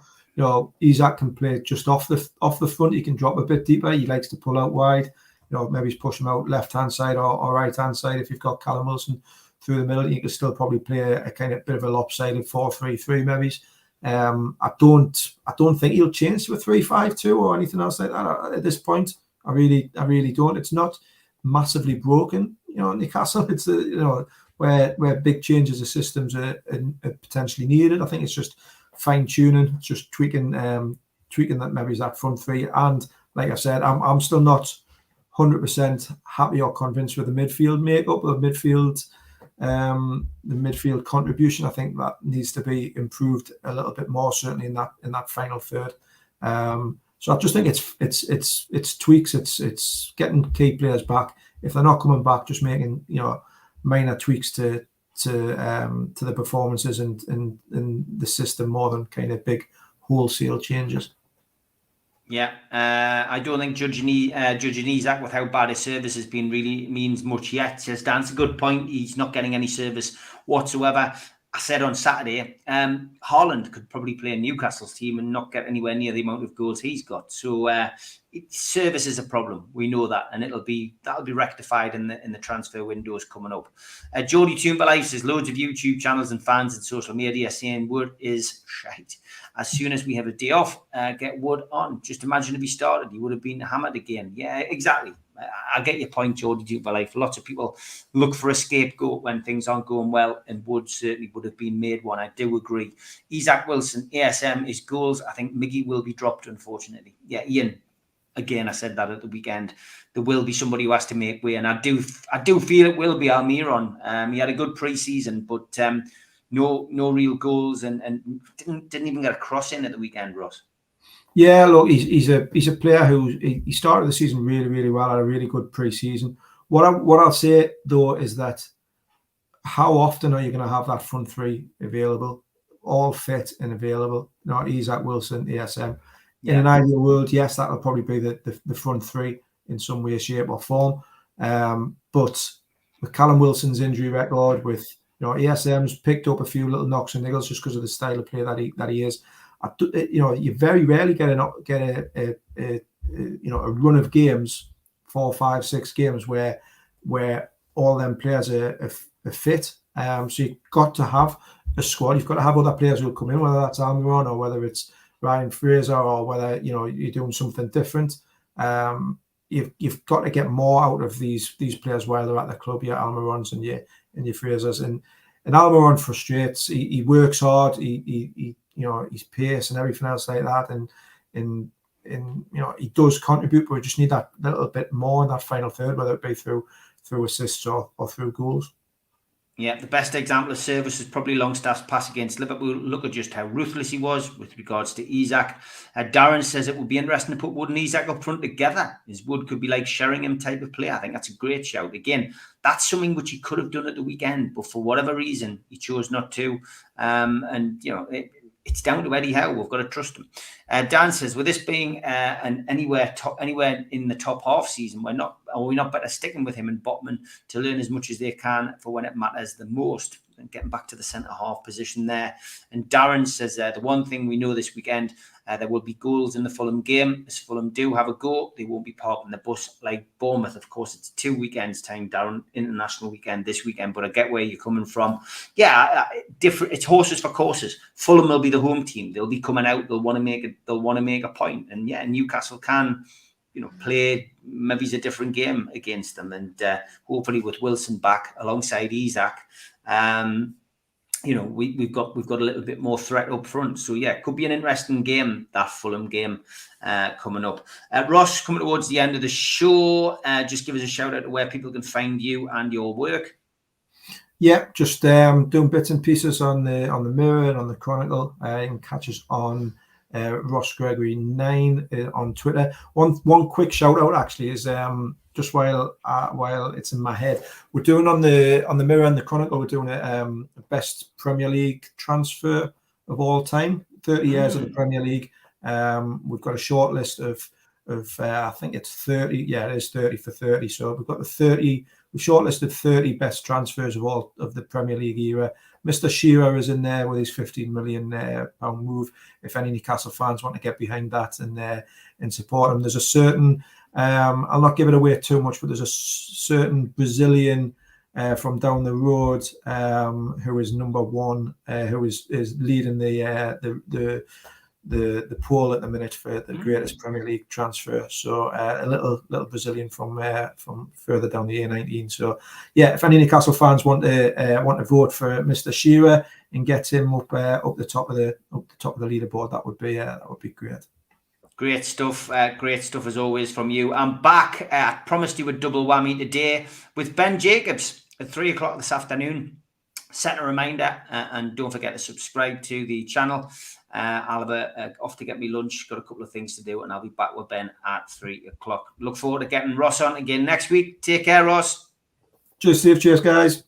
Isak can play just off the front. He can drop a bit deeper. He likes to pull out wide. Maybe push him out left hand side or right hand side. If you've got Callum Wilson through the middle, you can still probably play a kind of bit of a lopsided 4-3-3 maybe. I don't think he'll change to a 3-5-2 or anything else like that at this point. I really don't. It's not massively broken, Newcastle. It's where big changes of systems are potentially needed. I think it's just fine tuning, just tweaking that maybe that front three. And like I said, I'm still not 100% happy or convinced with the midfield makeup, the midfield contribution. I think that needs to be improved a little bit more, certainly in that final third. So I just think it's tweaks. It's getting key players back. If they're not coming back, just making minor tweaks to the performances and the system more than kind of big wholesale changes. Yeah, I don't think judging Isak with how bad his service has been really means much yet. Says Dan's a good point. He's not getting any service whatsoever. I said on Saturday, Haaland could probably play in Newcastle's team and not get anywhere near the amount of goals he's got. So service is a problem. We know that, and that'll be rectified in the transfer windows coming up. Jody Toomberlife says loads of YouTube channels and fans and social media saying Wood is shite. As soon as we have a day off, get Wood on. Just imagine if he started, he would have been hammered again. Yeah, exactly. I get your point, Jody Toomberlife. Lots of people look for a scapegoat when things aren't going well, and Wood certainly would have been made one. I do agree. Isaac Wilson, ASM is goals. I think Miggy will be dropped, unfortunately. Yeah, Ian. Again, I said that at the weekend. There will be somebody who has to make way, and I do feel it will be Almiron. He had a good pre-season, but no real goals, and didn't even get a cross in at the weekend, Ross. Yeah, look, he's a player who he started the season really, really well, had a really good pre-season. What I'll say though is that how often are you going to have that front three available, all fit and available? Not Isaac Wilson, ASM. In an ideal world, yes, that'll probably be the front three in some way, shape, or form. But with Callum Wilson's injury record, with ASM's picked up a few little knocks and niggles just because of the style of play that he is. You very rarely get a run of games, 4, 5, 6 games where all them players are fit. So you've got to have a squad. You've got to have other players who will come in, whether that's Almiron or whether it's Ryan Fraser or whether you're doing something different. You've got to get more out of these players while they're at the club. Your Almirons and your Frasers, and Almiron frustrates. He works hard. His pace and everything else like that, and he does contribute, but we just need that little bit more in that final third, whether it be through assists or through goals. Yeah, the best example of service is probably Longstaff's pass against Liverpool. Look at just how ruthless he was with regards to Isaac. Darren says it would be interesting to put Wood and Isaac up front together. His Wood could be like Sheringham type of player. I think that's a great shout. Again, that's something which he could have done at the weekend, but for whatever reason, he chose not to. It's down to Eddie Howe. We've got to trust him. Dan says, with this being anywhere in the top half season, are we not better sticking with him and Botman to learn as much as they can for when it matters the most? And getting back to the centre half position there. And Darren says the one thing we know this weekend, there will be goals in the Fulham game. As Fulham do have a goal, they won't be parking the bus like Bournemouth. Of course, it's 2 weekends time, Darren, international weekend this weekend, but I get where you're coming from. Yeah, different. It's horses for courses. Fulham will be the home team. They'll be coming out. They'll want to make a point. And yeah, Newcastle can, play maybe it's a different game against them. And hopefully with Wilson back alongside Isaac, we've got a little bit more threat up front. So yeah, it could be an interesting game, that Fulham game coming up. Ross, coming towards the end of the show, just give us a shout out to where people can find you and your work. Yeah, just doing bits and pieces on the Mirror and on the Chronicle. You can catch us on Ross Gregory 9 on Twitter. One quick shout out actually is just while it's in my head, we're doing on the Mirror and the Chronicle, we're doing a best Premier League transfer of all time, 30 years of the Premier League. We've got a short list of I think it's 30. Yeah, it is 30 for 30. So we've got we've shortlisted 30 best transfers of all of the Premier League era. Mr. Shearer is in there with his £15 million move. If any Newcastle fans want to get behind that and support him, there's a certain I'll not give it away too much, but there's a certain Brazilian from down the road who is number one, who is leading the poll at the minute for the greatest Premier League transfer. So a little Brazilian from further down the A19. So yeah, if any Newcastle fans want to vote for Mr. Shearer and get him up the top of the leaderboard, that would be great. Great stuff as always from you. I'm back. I promised you a double whammy today with Ben Jacobs at 3:00 this afternoon. Set a reminder and don't forget to subscribe to the channel. I'll have off to get me lunch. Got a couple of things to do, and I'll be back with Ben at 3:00. Look forward to getting Ross on again next week. Take care, Ross. Cheers, Steve. Cheers, guys.